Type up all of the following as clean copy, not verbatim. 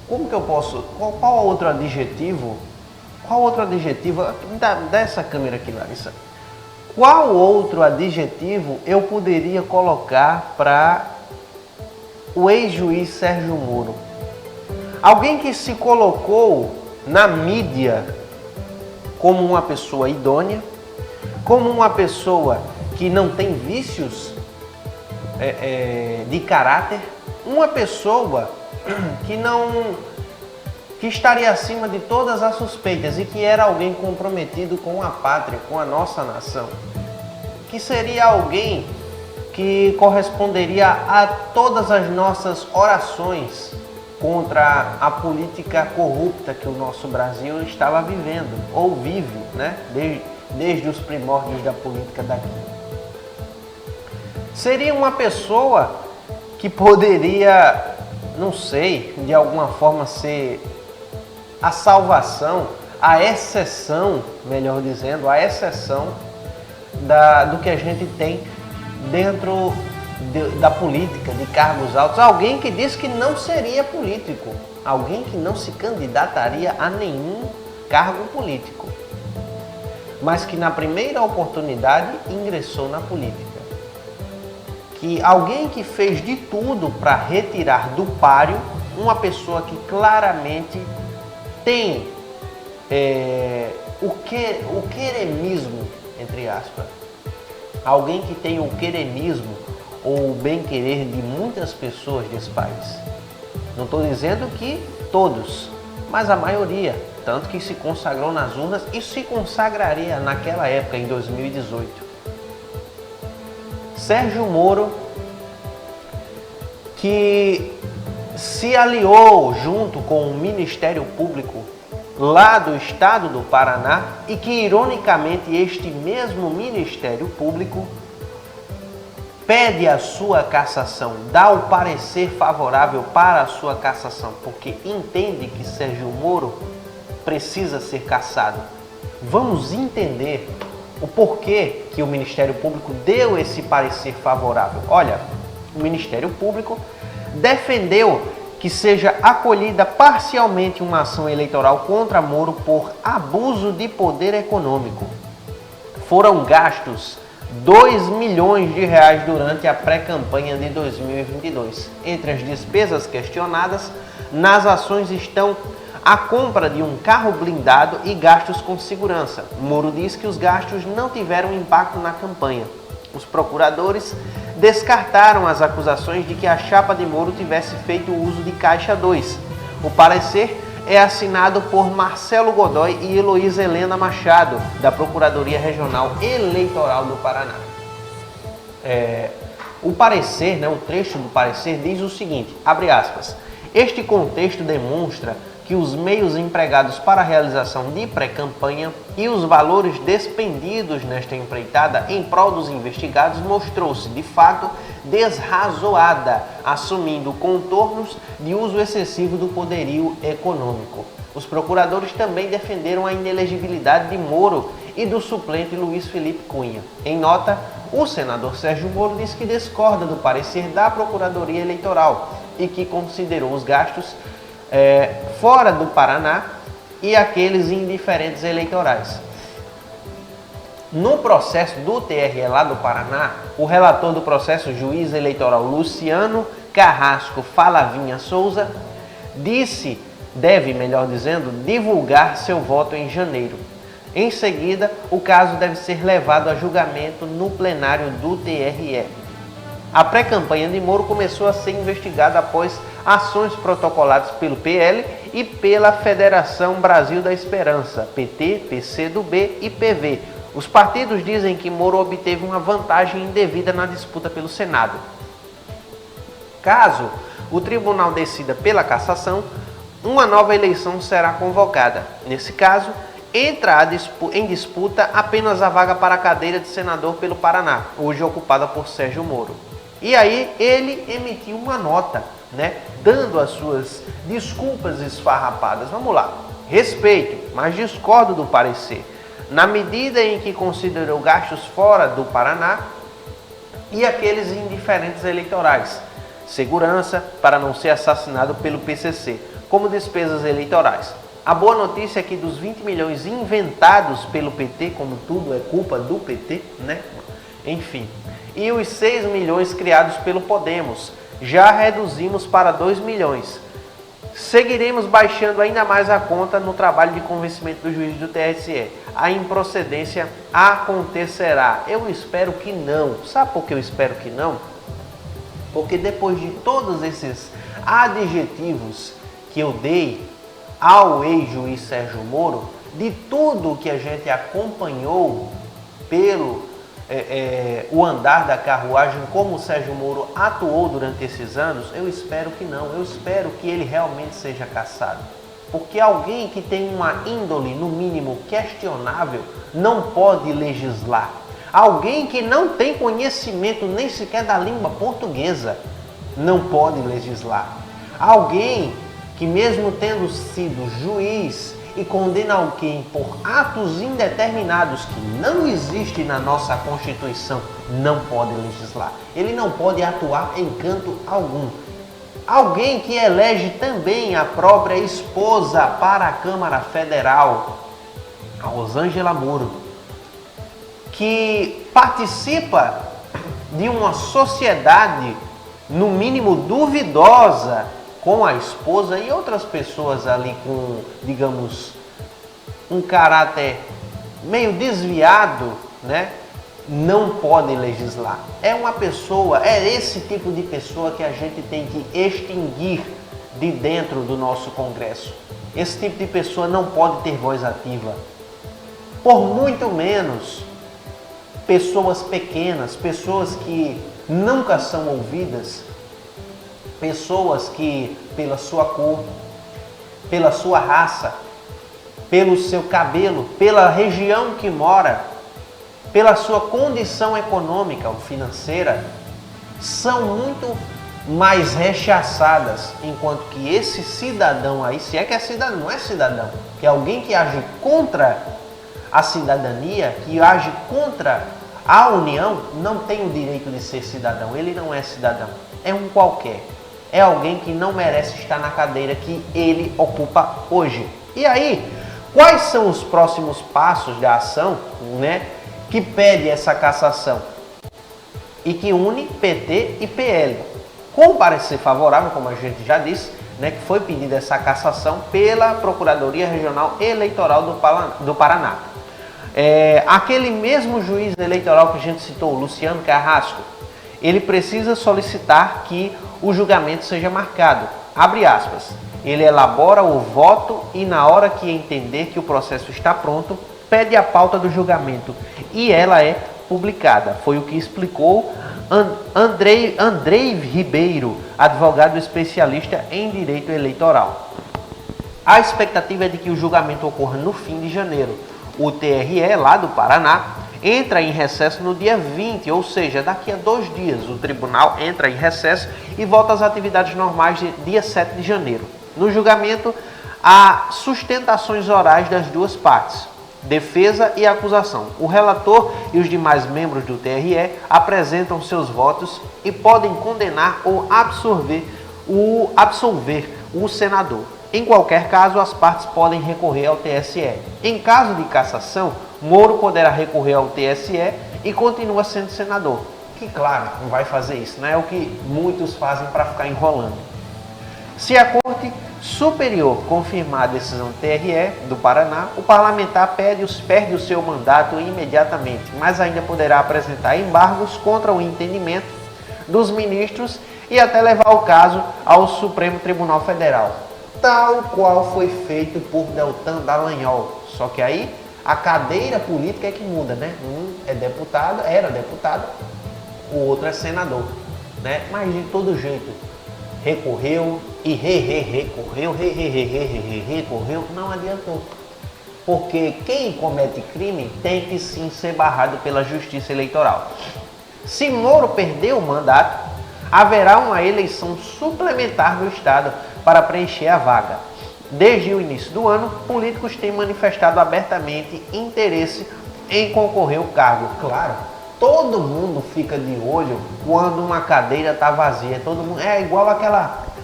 Como que eu posso... Qual outro adjetivo? Qual outro adjetivo? Dá essa câmera aqui, Larissa. Qual outro adjetivo eu poderia colocar para o ex-juiz Sérgio Moro? Alguém que se colocou na mídia como uma pessoa idônea, como uma pessoa que não tem vícios de caráter, uma pessoa que estaria acima de todas as suspeitas e que era alguém comprometido com a pátria, com a nossa nação, que seria alguém que corresponderia a todas as nossas orações contra a política corrupta que o nosso Brasil estava vivendo, ou vive, né? Desde os primórdios da política daqui. Seria uma pessoa que poderia, não sei, de alguma forma ser a salvação, a exceção, melhor dizendo, a exceção do que a gente tem dentro da política, de cargos altos. Alguém que disse que não seria político, alguém que não se candidataria a nenhum cargo político, mas que na primeira oportunidade ingressou na política. Que alguém que fez de tudo para retirar do páreo uma pessoa que claramente tem o queremismo, entre aspas. Alguém que tem o queremismo ou o bem-querer de muitas pessoas desse país. Não estou dizendo que todos, mas a maioria, tanto que se consagrou nas urnas e se consagraria naquela época, em 2018. Sérgio Moro, que se aliou junto com o Ministério Público lá do estado do Paraná e que, ironicamente, este mesmo Ministério Público pede a sua cassação, dá o parecer favorável para a sua cassação, porque entende que Sérgio Moro precisa ser cassado. Vamos entender o porquê que o Ministério Público deu esse parecer favorável. Olha, o Ministério Público defendeu que seja acolhida parcialmente uma ação eleitoral contra Moro por abuso de poder econômico. Foram gastos 2 milhões de reais durante a pré-campanha de 2022. Entre as despesas questionadas nas ações estão a compra de um carro blindado e gastos com segurança. Moro diz que os gastos não tiveram impacto na campanha. Os procuradores descartaram as acusações de que a chapa de Moro tivesse feito uso de Caixa 2. O parecer é assinado por Marcelo Godoy e Heloísa Helena Machado, da Procuradoria Regional Eleitoral do Paraná. O parecer, o trecho do parecer diz o seguinte, abre aspas, este contexto demonstra que os meios empregados para a realização de pré-campanha e os valores despendidos nesta empreitada em prol dos investigados mostrou-se, de fato, desrazoada, assumindo contornos de uso excessivo do poderio econômico. Os procuradores também defenderam a inelegibilidade de Moro e do suplente Luiz Felipe Cunha. Em nota, o senador Sérgio Moro disse que discorda do parecer da Procuradoria Eleitoral e que considerou os gastos fora do Paraná e aqueles em diferentes eleitorais. No processo do TRE lá do Paraná, o relator do processo, juiz eleitoral Luciano Carrasco Falavinha Souza, deve divulgar seu voto em janeiro. Em seguida, o caso deve ser levado a julgamento no plenário do TRE. A pré-campanha de Moro começou a ser investigada após ações protocoladas pelo PL e pela Federação Brasil da Esperança, PT, PCdoB e PV. Os partidos dizem que Moro obteve uma vantagem indevida na disputa pelo Senado. Caso o tribunal decida pela cassação, uma nova eleição será convocada. Nesse caso, entra em disputa apenas a vaga para a cadeira de senador pelo Paraná, hoje ocupada por Sérgio Moro. E aí ele emitiu uma nota, dando as suas desculpas esfarrapadas. Vamos lá. Respeito, mas discordo do parecer. Na medida em que considerou gastos fora do Paraná e aqueles em diferentes eleitorais. Segurança para não ser assassinado pelo PCC. como despesas eleitorais. A boa notícia é que dos 20 milhões inventados pelo PT, como tudo é culpa do PT, né? Enfim, e os 6 milhões criados pelo Podemos, já reduzimos para 2 milhões. Seguiremos baixando ainda mais a conta no trabalho de convencimento do juiz do TSE. A improcedência acontecerá. Eu espero que não. Sabe por que eu espero que não? Porque depois de todos esses adjetivos que eu dei ao ex-juiz Sérgio Moro, de tudo que a gente acompanhou pelo o andar da carruagem, como o Sérgio Moro atuou durante esses anos, eu espero que não. Eu espero que ele realmente seja cassado. Porque alguém que tem uma índole, no mínimo, questionável, não pode legislar. Alguém que não tem conhecimento nem sequer da língua portuguesa não pode legislar. Alguém que, mesmo tendo sido juiz e condena alguém por atos indeterminados que não existem na nossa Constituição, não pode legislar. Ele não pode atuar em canto algum. Alguém que elege também a própria esposa para a Câmara Federal, a Rosângela Moro, que participa de uma sociedade, no mínimo duvidosa, com a esposa e outras pessoas ali com, digamos, um caráter meio desviado, né? Não pode legislar. É uma pessoa, é esse tipo de pessoa que a gente tem que extinguir de dentro do nosso Congresso. Esse tipo de pessoa não pode ter voz ativa. Por muito menos pessoas pequenas, pessoas que nunca são ouvidas, pessoas que, pela sua cor, pela sua raça, pelo seu cabelo, pela região que mora, pela sua condição econômica ou financeira, são muito mais rechaçadas, enquanto que esse cidadão aí, se é que é cidadão, não é cidadão, que é alguém que age contra a cidadania, que age contra a União, não tem o direito de ser cidadão. Ele não é cidadão, é um qualquer. É alguém que não merece estar na cadeira que ele ocupa hoje. E aí, quais são os próximos passos da ação, né, que pede essa cassação e que une PT e PL? Com parecer favorável, como a gente já disse, né, que foi pedida essa cassação pela Procuradoria Regional Eleitoral do Paraná. Aquele mesmo juiz eleitoral que a gente citou, Luciano Carrasco, ele precisa solicitar que o julgamento seja marcado. Abre aspas. Ele elabora o voto e, na hora que entender que o processo está pronto, pede a pauta do julgamento e ela é publicada. Foi o que explicou Andrei Ribeiro, advogado especialista em direito eleitoral. A expectativa é de que o julgamento ocorra no fim de janeiro. O TRE, lá do Paraná, entra em recesso no dia 20, ou seja, daqui a 2 dias. O tribunal entra em recesso e volta às atividades normais de dia 7 de janeiro. No julgamento, há sustentações orais das duas partes, defesa e acusação. O relator e os demais membros do TRE apresentam seus votos e podem condenar ou absolver o senador. Em qualquer caso, as partes podem recorrer ao TSE. Em caso de cassação, Moro poderá recorrer ao TSE e continua sendo senador. Que, claro, não vai fazer isso, não é o que muitos fazem para ficar enrolando. Se a Corte Superior confirmar a decisão do TRE do Paraná, o parlamentar perde o seu mandato imediatamente, mas ainda poderá apresentar embargos contra o entendimento dos ministros e até levar o caso ao Supremo Tribunal Federal, tal qual foi feito por Deltan Dallagnol. Só que aí a cadeira política é que muda, né? Um é deputado, era deputado, o outro é senador, né? Mas de todo jeito, recorreu e recorreu, não adiantou. Porque quem comete crime tem que sim ser barrado pela Justiça Eleitoral. Se Moro perder o mandato, haverá uma eleição suplementar do Estado para preencher a vaga. Desde o início do ano, políticos têm manifestado abertamente interesse em concorrer ao cargo. Claro, todo mundo fica de olho quando uma cadeira está vazia. Todo mundo, é igual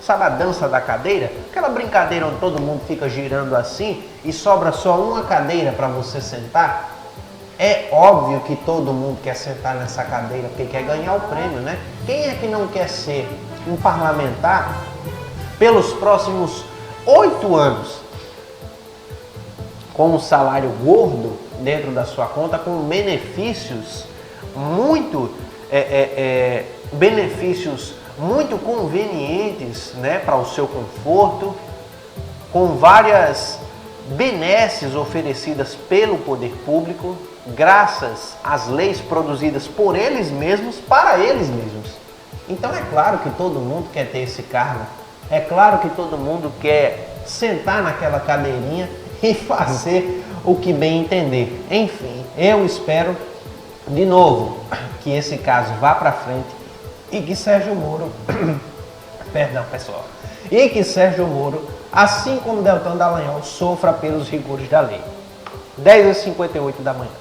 Sabe a dança da cadeira? Aquela brincadeira onde todo mundo fica girando assim e sobra só uma cadeira para você sentar. É óbvio que todo mundo quer sentar nessa cadeira porque quer ganhar o prêmio, né? Quem é que não quer ser um parlamentar pelos próximos 8 anos com um salário gordo dentro da sua conta, com benefícios muito convenientes, né, para o seu conforto, com várias benesses oferecidas pelo poder público, graças às leis produzidas por eles mesmos, para eles mesmos. Então é claro que todo mundo quer ter esse cargo, é claro que todo mundo quer sentar naquela cadeirinha e fazer o que bem entender. Enfim, eu espero, de novo, que esse caso vá para frente e que Sérgio Moro, perdão pessoal, e que Sérgio Moro, assim como Deltan Dallagnol, sofra pelos rigores da lei. 10h58 da manhã.